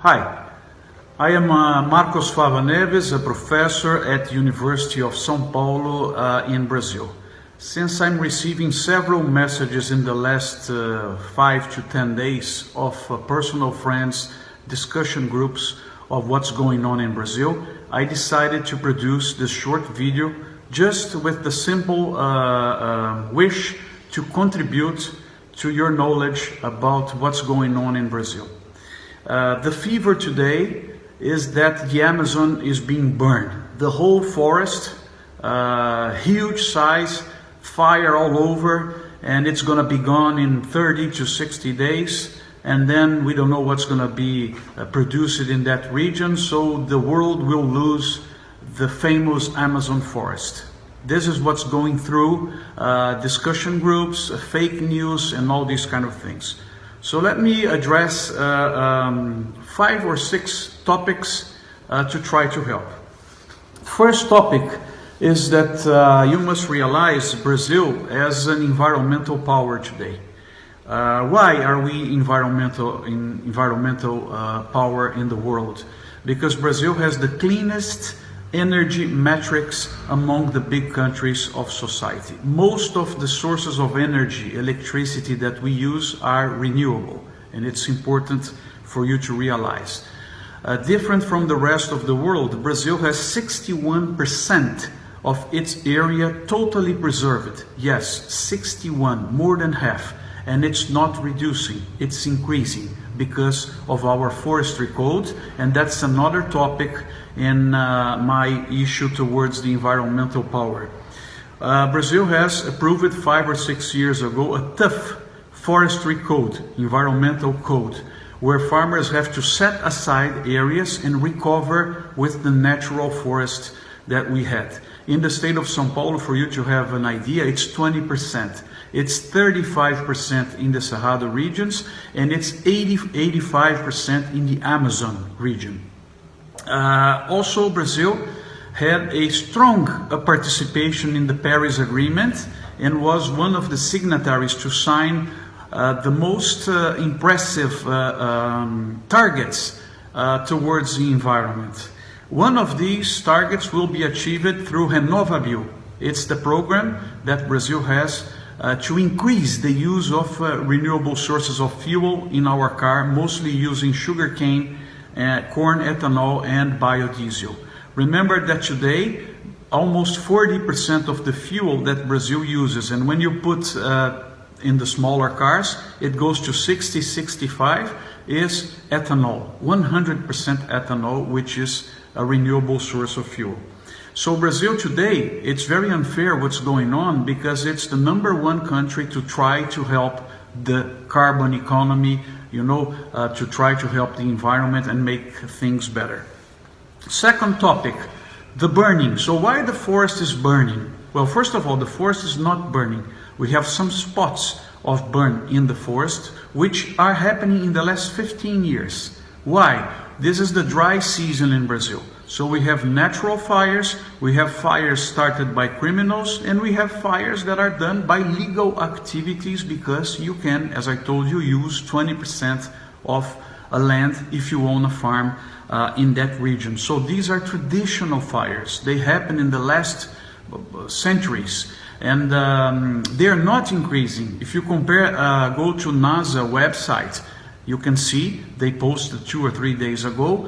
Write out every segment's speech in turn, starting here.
Hi, I am Marcos Fava Neves, a professor at University of São Paulo in Brazil. Since I'm receiving several messages in the last 5 to 10 days of personal friends, discussion groups of what's going on in Brazil, I decided to produce this short video just with the simple wish to contribute to your knowledge about what's going on in Brazil. The fever today is that the Amazon is being burned. The whole forest, huge size, fire all over, and it's going to be gone in 30 to 60 days. And then we don't know what's going to be produced in that region, so the world will lose the famous Amazon forest. This is what's going through discussion groups, fake news, and all these kind of things. So let me address 5 or 6 topics to try to help. First topic is that you must realize Brazil as an environmental power today. Why are we environmental power in the world? Because Brazil has the cleanest energy metrics among the big countries of society. Most of the sources of energy, electricity that we use are renewable, and it's important for you to realize. Different from the rest of the world, Brazil has 61% of its area totally preserved. Yes, 61, more than half. And it's not reducing, it's increasing because of our forestry code, and that's another topic in my issue towards the environmental power. Brazil has approved 5 or 6 years ago a tough forestry code, environmental code, where farmers have to set aside areas and recover with the natural forest that we had. In the state of São Paulo, for you to have an idea, it's 20%. It's 35% in the Cerrado regions, and it's 85% in the Amazon region. Also, Brazil had a strong participation in the Paris Agreement and was one of the signatories to sign the most impressive targets towards the environment. One of these targets will be achieved through RenovaBio. It's the program that Brazil has to increase the use of renewable sources of fuel in our car, mostly using sugarcane, corn ethanol, and biodiesel. Remember that today, almost 40% of the fuel that Brazil uses, and when you put in the smaller cars, it goes to 60, 65, is ethanol, 100% ethanol, which is a renewable source of fuel. So Brazil today, it's very unfair what's going on because it's the #1 country to try to help the carbon economy, to try to help the environment and make things better. Second topic, the burning. So why the forest is burning? Well, first of all, the forest is not burning. We have some spots of burn in the forest, which are happening in the last 15 years. Why? This is the dry season in Brazil. So we have natural fires, we have fires started by criminals, and we have fires that are done by legal activities because you can, as I told you, use 20% of a land if you own a farm in that region. So these are traditional fires. They happen in the last centuries, and they are not increasing. If you compare, go to NASA website, you can see they posted 2 or 3 days ago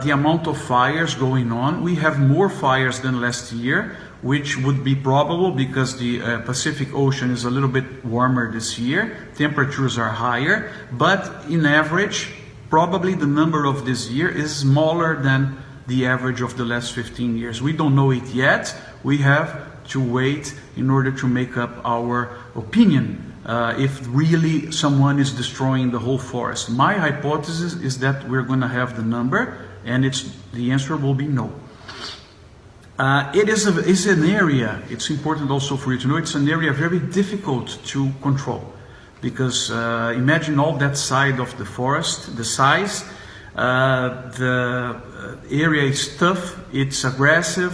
the amount of fires going on. We have more fires than last year, which would be probable because the Pacific Ocean is a little bit warmer this year. Temperatures are higher, but in average, probably the number of this year is smaller than the average of the last 15 years. We don't know it yet. We have to wait in order to make up our opinion. If really someone is destroying the whole forest. My hypothesis is that we're going to have the number, and the answer will be no. It is an area, it's important also for you to know, it's an area very difficult to control. Because imagine all that side of the forest, the size, the area is tough, it's aggressive.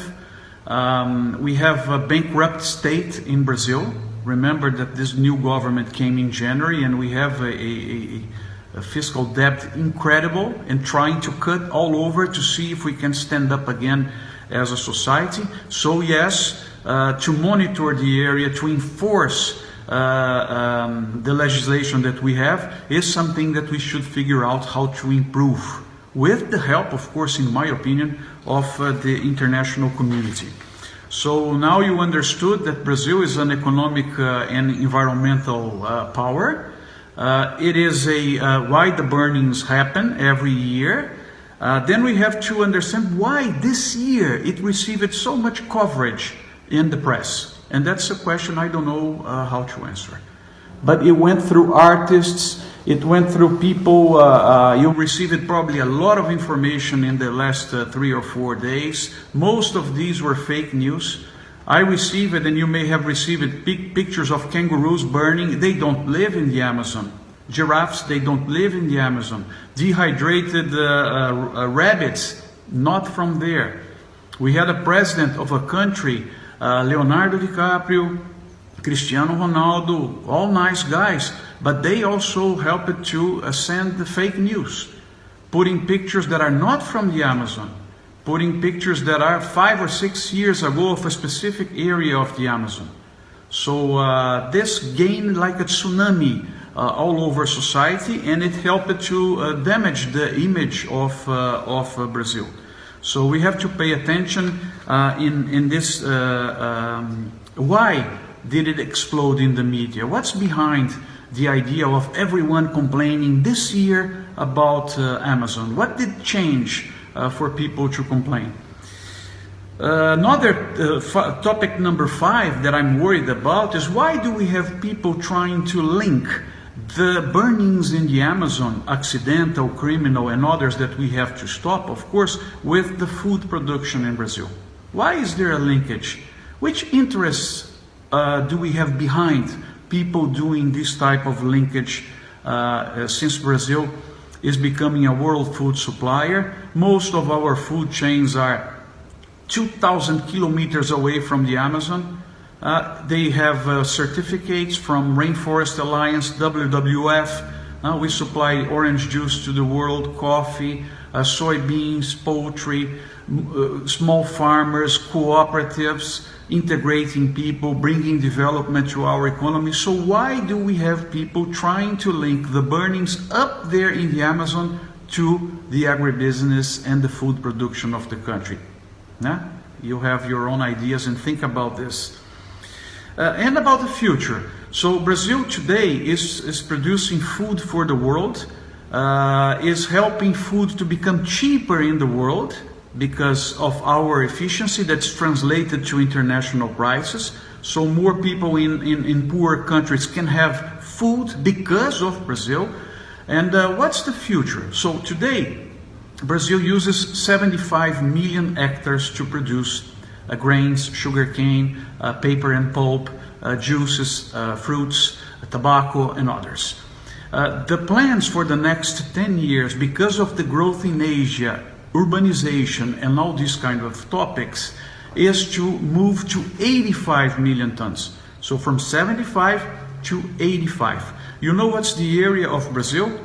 We have a bankrupt state in Brazil. Remember that this new government came in January, and we have a fiscal debt incredible, and trying to cut all over to see if we can stand up again as a society. So yes, to monitor the area, to enforce the legislation that we have is something that we should figure out how to improve, with the help, of course, in my opinion, of the international community. So now you understood that Brazil is an economic and environmental power. It is why the burnings happen every year. Then we have to understand why this year it received so much coverage in the press. And that's a question I don't know how to answer. But it went through artists, it went through people, you received probably a lot of information in the last 3 or 4 days. Most of these were fake news. I received it, and you may have received pictures of kangaroos burning. They don't live in the Amazon. Giraffes, they don't live in the Amazon. Dehydrated rabbits, not from there. We had a president of a country, Leonardo DiCaprio, Cristiano Ronaldo, all nice guys, but they also helped to send the fake news, putting pictures that are not from the Amazon, putting pictures that are 5 or 6 years ago of a specific area of the Amazon. So this gained like a tsunami all over society, and it helped to damage the image of Brazil. So we have to pay attention in this. Why did it explode in the media? What's behind the idea of everyone complaining this year about Amazon? What did change for people to complain? Another topic number 5 that I'm worried about is, why do we have people trying to link the burnings in the Amazon, accidental, criminal, and others that we have to stop, of course, with the food production in Brazil? Why is there a linkage? Which interests do we have behind people doing this type of linkage? Since Brazil is becoming a world food supplier, most of our food chains are 2,000 kilometers away from the Amazon. They have certificates from Rainforest Alliance, WWF. We supply orange juice to the world, coffee, soybeans, poultry, small farmers, cooperatives, integrating people, bringing development to our economy. So why do we have people trying to link the burnings up there in the Amazon to the agribusiness and the food production of the country? You have your own ideas and think about this. And about the future. So Brazil today is producing food for the world, is helping food to become cheaper in the world because of our efficiency that's translated to international prices. So more people in poor countries can have food because of Brazil. And what's the future? So today, Brazil uses 75 million hectares to produce grains, sugarcane, paper and pulp, juices, fruits, tobacco, and others. The plans for the next 10 years, because of the growth in Asia, urbanization, and all these kind of topics, is to move to 85 million tons. So from 75 to 85. You know what's the area of Brazil?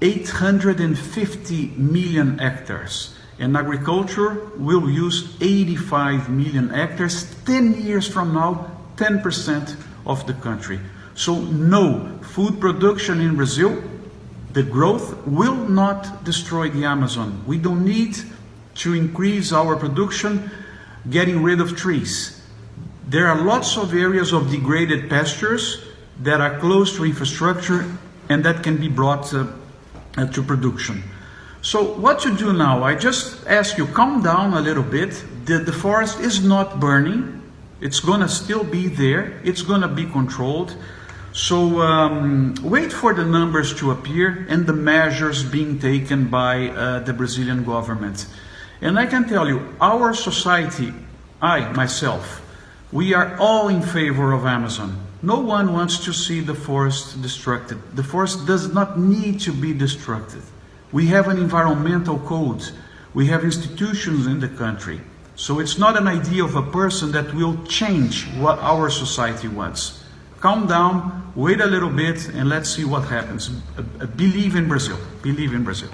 850 million hectares. And agriculture will use 85 million hectares. 10 years from now, 10% of the country. So no, food production in Brazil, the growth will not destroy the Amazon. We don't need to increase our production getting rid of trees. There are lots of areas of degraded pastures that are close to infrastructure and that can be brought to production. So what to do now? I just ask you, calm down a little bit. The forest is not burning. It's gonna still be there. It's gonna be controlled. So wait for the numbers to appear and the measures being taken by the Brazilian government. And I can tell you, our society, I, myself, we are all in favor of Amazon. No one wants to see the forest destructed. The forest does not need to be destructed. We have an environmental code. We have institutions in the country. So it's not an idea of a person that will change what our society wants. calm down, wait a little bit, and let's see what happens. Believe in Brazil. Believe in Brazil.